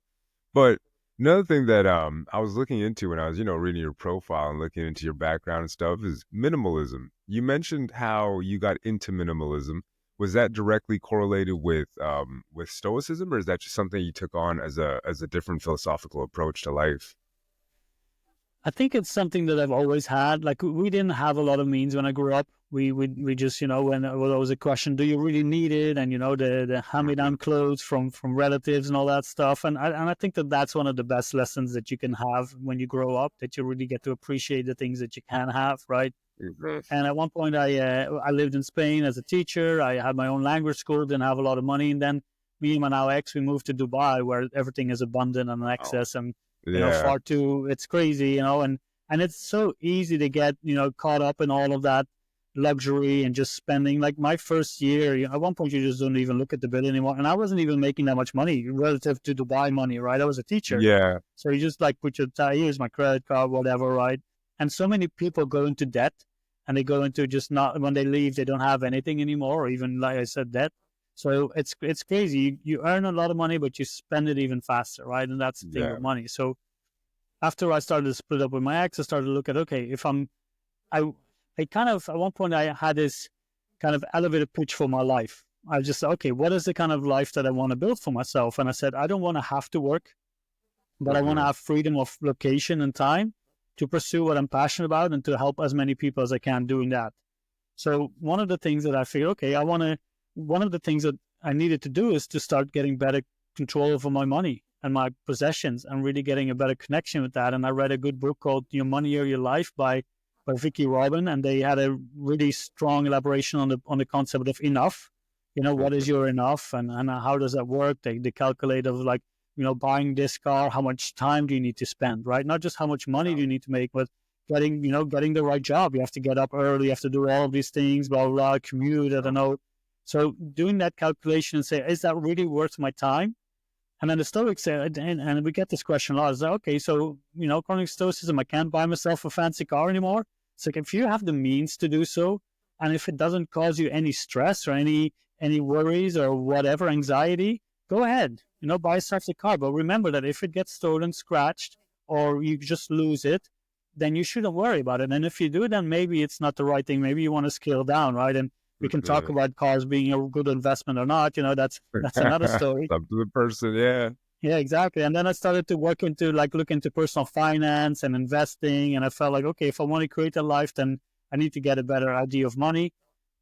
But another thing that I was looking into when I was, reading your profile and looking into your background and stuff is minimalism. You mentioned how you got into minimalism. Was that directly correlated with Stoicism, or is that just something you took on as a different philosophical approach to life? I think it's something that I've always had. Like we didn't have a lot of means when I grew up. We just when there was a question, do you really need it? And the hand me Mhm. down clothes from relatives and all that stuff. And I think that that's one of the best lessons that you can have when you grow up. That you really get to appreciate the things that you can have, right? Mhm. And at one point, I lived in Spain as a teacher. I had my own language school, didn't have a lot of money, and then me and my now ex, we moved to Dubai, where everything is abundant and Wow. access, and Yeah. far too. It's crazy, and it's so easy to get caught up in all of that luxury and just spending. Like my first year, at one point, you just don't even look at the bill anymore, and I wasn't even making that much money relative to Dubai money, right? I was a teacher, Yeah. so you just like put your here's my credit card, whatever, right? And so many people go into debt, and they go into just not when they leave, they don't have anything anymore, or even like I said, debt. So it's crazy. You earn a lot of money, but you spend it even faster, right? And that's the thing Yeah. with money. So after I started to split up with my ex, I started to look at okay, if I I kind of at one point I had this kind of elevator pitch for my life. I just said, okay, what is the kind of life that I want to build for myself? And I said, I don't want to have to work, but I want to Hmm. have freedom of location and time to pursue what I'm passionate about and to help as many people as I can doing that. So one of the things that I figured, okay, one of the things that I needed to do is to start getting better control over my money and my possessions and really getting a better connection with that. And I read a good book called Your Money or Your Life by Vicky Robin, and they had a really strong elaboration on the concept of enough. What is your enough, and how does that work? They calculate of like, buying this car, how much time do you need to spend, right? Not just how much money do you need to make, but getting the right job. You have to get up early, you have to do all of these things, blah, blah, blah, commute, I don't know. So doing that calculation and say, is that really worth my time? And then the Stoics say, and we get this question a lot, is like, okay, so, according to Stoicism, I can't buy myself a fancy car anymore. It's like, if you have the means to do so, and if it doesn't cause you any stress or any worries or whatever, anxiety, go ahead, buy yourself a car. But remember that if it gets stolen, scratched, or you just lose it, then you shouldn't worry about it. And if you do, then maybe it's not the right thing. Maybe you want to scale down, right? And we can talk Hmm. about cars being a good investment or not. That's another story. Up to the person. Yeah. Yeah, exactly. And then I started to look into personal finance and investing. And I felt like, okay, if I want to create a life, then I need to get a better idea of money,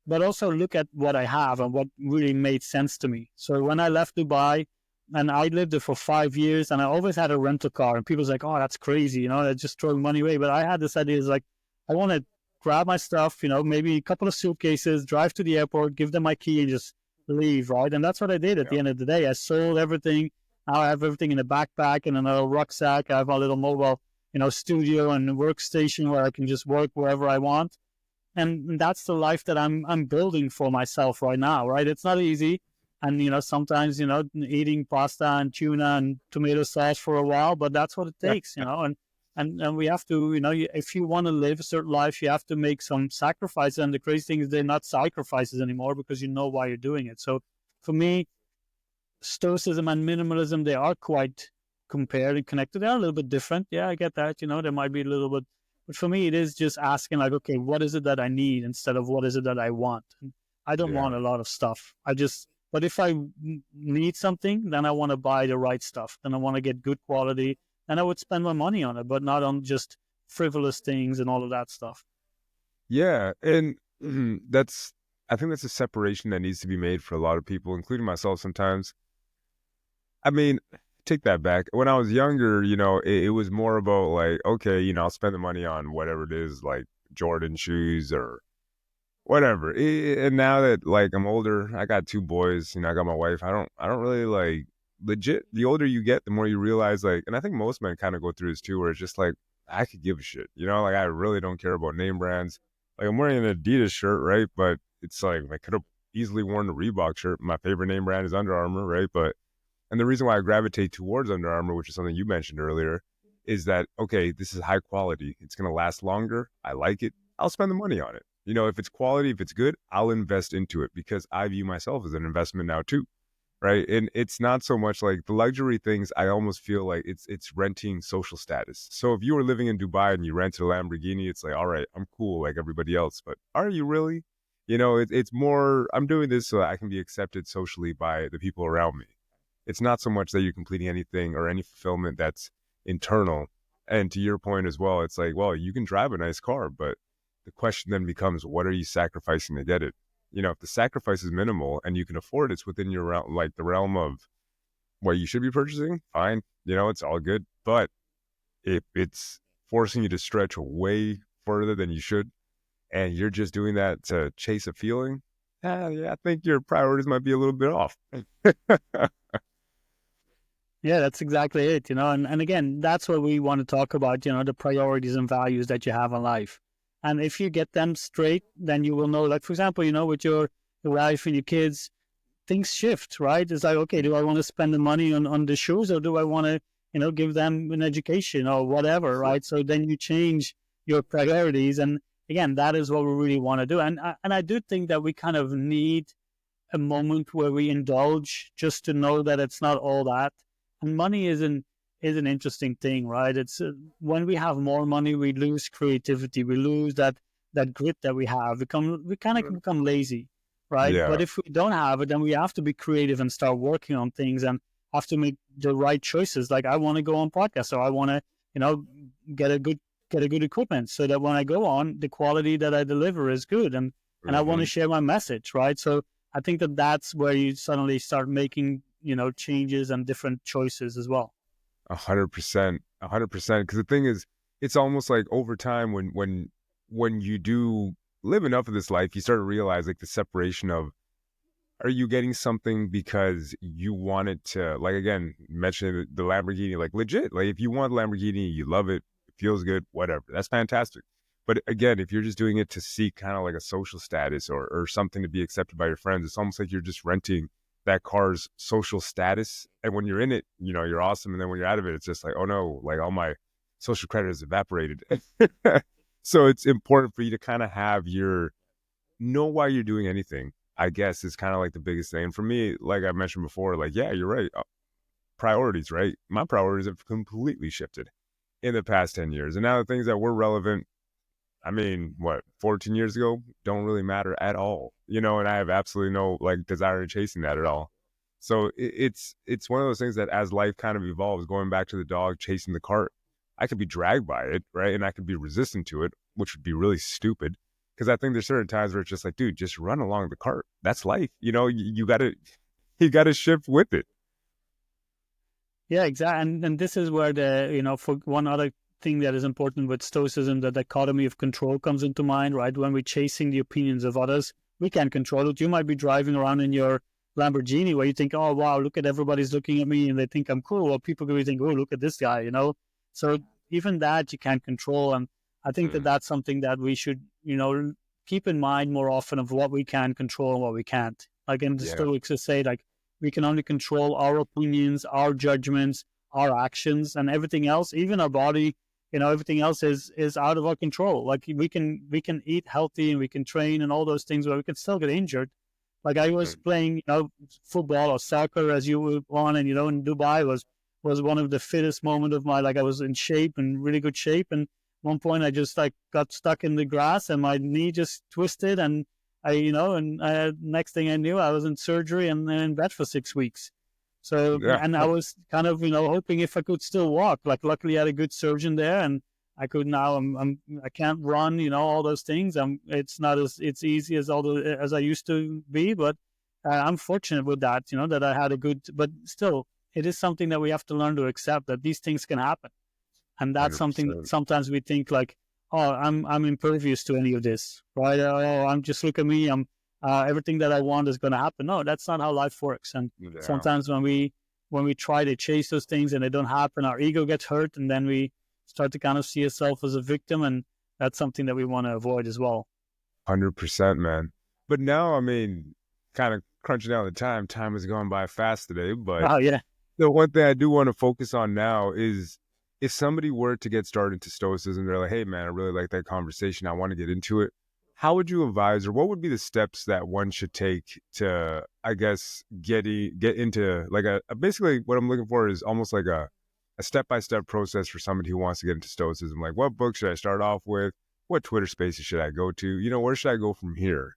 but also look at what I have and what really made sense to me. So when I left Dubai, and I lived there for 5 years, and I always had a rental car, and people's like, oh, that's crazy, that's just throwing money away. But I had this idea, is like, I want to grab my stuff, maybe a couple of suitcases, drive to the airport, give them my key, and just leave, right? And that's what I did at Yeah. the end of the day. I sold everything. Now I have everything in a backpack and another rucksack. I have my little mobile, studio and workstation where I can just work wherever I want. And that's the life that I'm building for myself right now, right? It's not easy. And, sometimes, eating pasta and tuna and tomato sauce for a while, but that's what it takes, and we have to, if you want to live a certain life, you have to make some sacrifices. And the crazy thing is they're not sacrifices anymore because you know why you're doing it. So for me, Stoicism and minimalism, they are quite compared and connected. They're a little bit different. Yeah, I get that. There might be a little bit, but for me, it is just asking like, okay, what is it that I need instead of what is it that I want? And I don't want Yeah. a lot of stuff. But if I need something, then I want to buy the right stuff. Then I want to get good quality, and I would spend my money on it, but not on just frivolous things and all of that stuff. Yeah. And I think that's a separation that needs to be made for a lot of people, including myself sometimes. I mean, take that back. When I was younger, it was more about like, okay, I'll spend the money on whatever it is, like Jordan shoes or whatever. And now that like I'm older, I got two boys, I got my wife. I don't really like legit. The older you get, the more you realize like, and I think most men kind of go through this too, where it's just like, I could give a shit, like I really don't care about name brands. Like I'm wearing an Adidas shirt, right? But it's like I could have easily worn the Reebok shirt. My favorite name brand is Under Armour, right? But and the reason why I gravitate towards Under Armour, which is something you mentioned earlier, is that, okay, this is high quality. It's going to last longer. I like it. I'll spend the money on it. If it's quality, if it's good, I'll invest into it because I view myself as an investment now too. Right. And it's not so much like the luxury things. I almost feel like it's renting social status. So if you were living in Dubai and you rented a Lamborghini, it's like, all right, I'm cool like everybody else. But are you really? It's more, I'm doing this so I can be accepted socially by the people around me. It's not so much that you're completing anything or any fulfillment that's internal. And to your point as well, it's like, well, you can drive a nice car, but the question then becomes, what are you sacrificing to get it? If the sacrifice is minimal and you can afford it's within your realm, like the realm of what you should be purchasing, fine. It's all good. But if it's forcing you to stretch way further than you should, and you're just doing that to chase a feeling, yeah, I think your priorities might be a little bit off. Yeah, that's exactly it, and again, that's what we want to talk about, the priorities and values that you have in life. And if you get them straight, then you will know, like, for example, with your wife and your kids, things shift, right? It's like, okay, do I want to spend the money on the shoes, or do I want to, give them an education or whatever, right? So then you change your priorities. And again, that is what we really want to do. And I do think that we kind of need a moment where we indulge just to know that it's not all that. And money is an interesting thing, right? It's when we have more money, we lose creativity, we lose that grit that we have. We kind of become lazy, right? Yeah. But if we don't have it, then we have to be creative and start working on things and have to make the right choices. Like I want to go on podcasts, so I want to, get a good equipment so that when I go on, the quality that I deliver is good, and I want to share my message, right? So I think that that's where you suddenly start making changes and different choices as well. 100%, 100%. Because the thing is, it's almost like over time when you do live enough of this life, you start to realize like the separation of, are you getting something because you want it to, like, again, mentioning the Lamborghini, like legit, like if you want Lamborghini, you love it, it feels good, whatever, that's fantastic. But again, if you're just doing it to seek kind of like a social status or something to be accepted by your friends, it's almost like you're just renting that car's social status. And when you're in it, you're awesome. And then when you're out of it, it's just like, oh no, like all my social credit has evaporated. So it's important for you to kind of know why you're doing anything, I guess, is kind of like the biggest thing. And for me, like I mentioned before, like, yeah, you're right. Priorities, right? My priorities have completely shifted in the past 10 years. And now the things that were relevant, I mean, 14 years ago, don't really matter at all, and I have absolutely no like desire in chasing that at all. So it's one of those things that as life kind of evolves, going back to the dog chasing the cart, I could be dragged by it, right? And I could be resistant to it, which would be really stupid. Because I think there's certain times where it's just like, dude, just run along the cart. That's life. You gotta shift with it. Yeah, exactly. And this is where for one other thing that is important with Stoicism, the dichotomy of control comes into mind, right? When we're chasing the opinions of others, we can't control it. You might be driving around in your Lamborghini where you think, oh, wow, look at everybody's looking at me and they think I'm cool. Well, people could think, oh, look at this guy, you know? So even that you can't control. And I think that that's something that we should, you know, keep in mind more often of what we can control and what we can't. Like in the Yeah. Stoics, they say, like, we can only control our opinions, our judgments, our actions, and everything else, even our body, you know, everything else is out of our control. Like we can eat healthy and we can train and all those things, but we can still get injured. Like I was playing, you know, football or soccer as you were on, and you know, in Dubai was one of the fittest moment of my, like I was in shape and really good shape, and one point I just like got stuck in the grass and my knee just twisted, and I, you know, and next thing I knew I was in surgery and in bed for 6 weeks. So, Yeah. and I was kind of, you know, hoping if I could still walk. Like, luckily, I had a good surgeon there, and I could now. I can't run, you know, all those things. It's not it's easy as as I used to be, but I'm fortunate with that, you know, that I had a good. But still, it is something that we have to learn to accept that these things can happen, and that's something that 100%. sometimes we think like, oh, I'm impervious to any of this, right? Oh, I'm just look at me. Everything that I want is going to happen. No, that's not how life works. And Yeah. sometimes when we try to chase those things and they don't happen, our ego gets hurt, and then we start to kind of see ourselves as a victim, and that's something that we want to avoid as well. 100%, man. But now, I mean, kind of crunching down the time. Time has gone by fast today. But Oh yeah. the one thing I do want to focus on now is if somebody were to get started into Stoicism, they're like, hey, man, I really like that conversation. I want to get into it. How would you advise, or what would be the steps that one should take to, I guess, get into like basically what I'm looking for is almost like a step-by-step process for somebody who wants to get into Stoicism. Like, what book should I start off with? What Twitter spaces should I go to? You know, where should I go from here?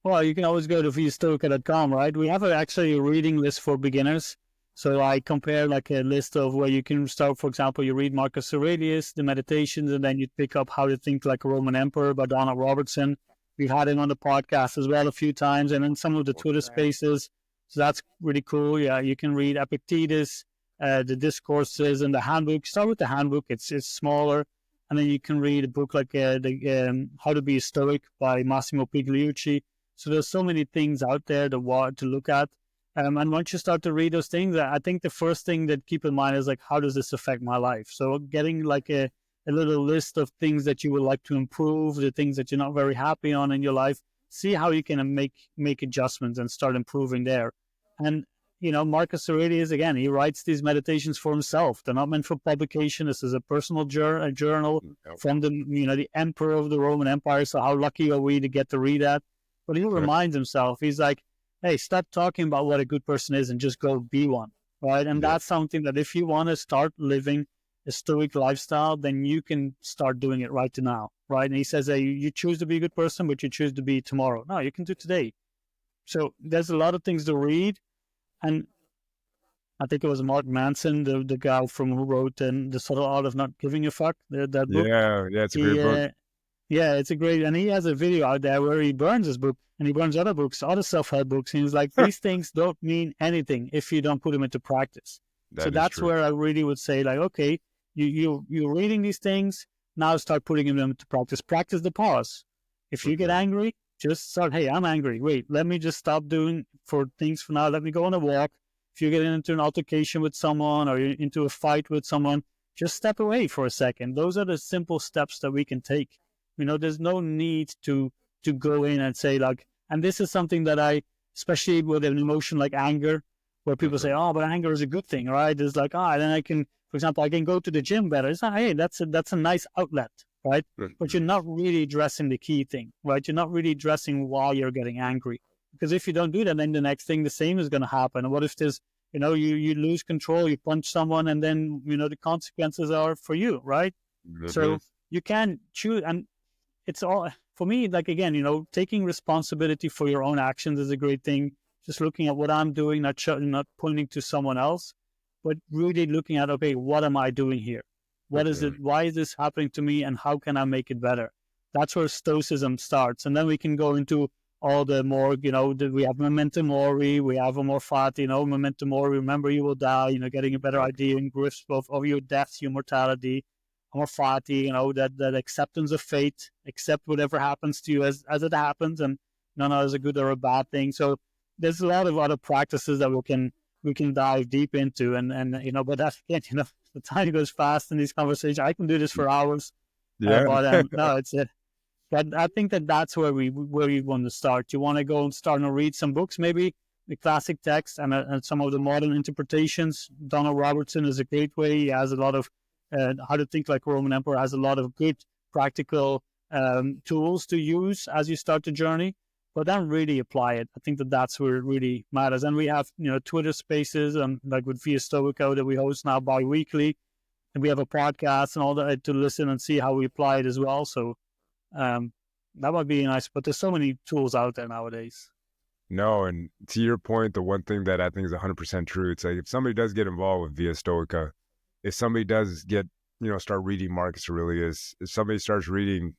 Well, you can always go to viastoica.com, right? We have actually a reading list for beginners. So I compare like a list of where you can start. For example, you read Marcus Aurelius, the Meditations, and then you pick up How to Think Like a Roman Emperor by Donald Robertson. We've had him on the podcast as well a few times, and then some of the Twitter spaces. So that's really cool. Yeah, you can read Epictetus, the Discourses, and the handbook. Start with the handbook. It's smaller. And then you can read a book like How to Be a Stoic by Massimo Pigliucci. So there's so many things out there to look at. And once you start to read those things, I think the first thing that keep in mind is like, how does this affect my life? So getting like a little list of things that you would like to improve, the things that you're not very happy on in your life, see how you can make adjustments and start improving there. And, you know, Marcus Aurelius, again, he writes these meditations for himself. They're not meant for publication. This is a personal journal from the, you know, the emperor of the Roman Empire. So how lucky are we to get to read that? But he reminds himself, he's like, hey, stop talking about what a good person is and just go be one, right? And that's something that if you want to start living a Stoic lifestyle, then you can start doing it right now, right? And he says, hey, you choose to be a good person, but you choose to be tomorrow. No, you can do today. So there's a lot of things to read. And I think it was Mark Manson, the guy from who wrote The Subtle Art of Not Giving a Fuck, that book. Yeah, it's a great book. Yeah, it's a great, and he has a video out there where he burns his book and he burns other books, other self-help books. And he's like, these things don't mean anything if you don't put them into practice. So that's true. where I really would say, like, okay, you're reading these things, now start putting them into practice. Practice the pause. If you get angry, just start, hey, I'm angry. Wait, let me just stop doing for things for now. Let me go on a walk. If you're getting into an altercation with someone or you're into a fight with someone, just step away for a second. Those are the simple steps that we can take. You know, there's no need to go in and say like, and this is something that I, especially with an emotion like anger, where people say, oh, but anger is a good thing, right? It's like, then I can, for example, I can go to the gym better. It's not, hey, that's a nice outlet, right? But you're not really addressing the key thing, right? You're not really addressing why you're getting angry. Because if you don't do that, then the next thing, the same is going to happen. And what if there's, you know, you lose control, you punch someone, and then, you know, the consequences are for you, right? So you can choose, and it's all, for me, like, again, you know, taking responsibility for your own actions is a great thing. Just looking at what I'm doing, not pointing to someone else, but really looking at, okay, what am I doing here? What is it? Why is this happening to me? And how can I make it better? That's where Stoicism starts. And then we can go into all the more, you know, we have memento mori, we have amor fati, you know, memento mori, remember you will die, you know, getting a better idea and grasp of your death, your mortality. Amor fati, you know, that acceptance of fate, accept whatever happens to you as it happens, and none of it is a good or a bad thing. So there's a lot of other practices that we can dive deep into, and but that's again, the time goes fast in these conversations. I can do this for hours, Yeah. but no, it's it. But I think that's where we want to start. You want to go and start and read some books, maybe the classic text and some of the modern interpretations. Donald Robertson is a great way. He has a lot of How to Think Like a Roman Emperor has a lot of good practical tools to use as you start the journey. But then really apply it. I think that's where it really matters. And we have Twitter Spaces and like with Via Stoica that we host now bi-weekly, and we have a podcast and all that to listen and see how we apply it as well. So that might be nice, but there's so many tools out there nowadays. No, and to your point, the one thing that I think is 100% true, it's like if somebody does get involved with Via Stoica, if somebody does get, start reading Marcus Aurelius, if somebody starts reading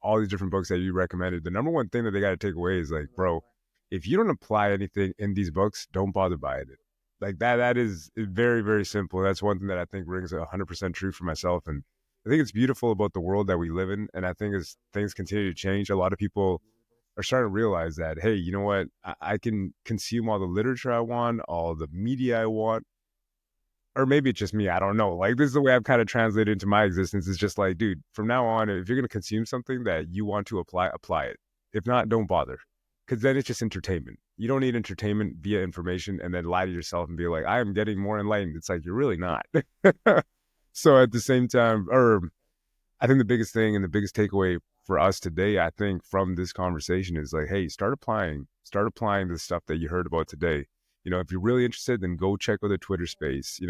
all these different books that you recommended, the number one thing that they got to take away is like, bro, if you don't apply anything in these books, don't bother buying it. Like that is very, very simple. That's one thing that I think rings 100% true for myself. And I think it's beautiful about the world that we live in. And I think as things continue to change, a lot of people are starting to realize that, hey, you know what? I can consume all the literature I want, all the media I want, or maybe it's just me. I don't know. Like, this is the way I've kind of translated into my existence. It's just like, dude, from now on, if you're going to consume something that you want to apply it. If not, don't bother. Because then it's just entertainment. You don't need entertainment via information and then lie to yourself and be like, I am getting more enlightened. It's like, you're really not. So at the same time, I think the biggest thing and the biggest takeaway for us today, I think, from this conversation is like, hey, start applying the stuff that you heard about today. If you're really interested, then go check out the Twitter space,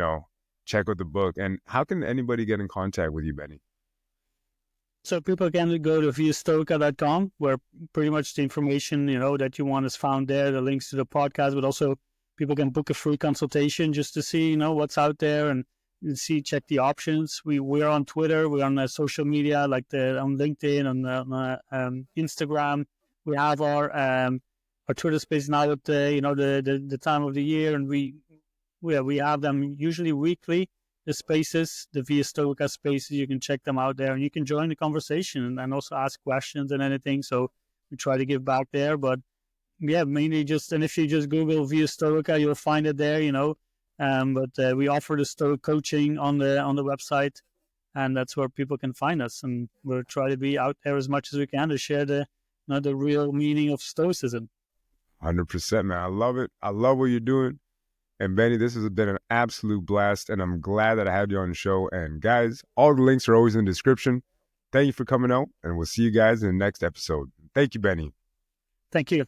check out the book. And how can anybody get in contact with you, Benny? So people can go to viastoica.com, where pretty much the information, that you want is found there, the links to the podcast, but also people can book a free consultation just to see, what's out there and check the options. We're on Twitter, we're on social media, like on LinkedIn, on Instagram. We have our Twitter space now at the time of the year, and we have them usually weekly. The spaces, the Via Stoica spaces, you can check them out there, and you can join the conversation and also ask questions and anything. So we try to give back there, but yeah, mainly and if you just Google Via Stoica, you'll find it there. But we offer the Stoic coaching on the website, and that's where people can find us. And we'll try to be out there as much as we can to share the real meaning of Stoicism. 100%, man. I love it. I love what you're doing. And Benny, this has been an absolute blast, and I'm glad that I had you on the show. And guys, all the links are always in the description. Thank you for coming out, and we'll see you guys in the next episode. Thank you, Benny. Thank you.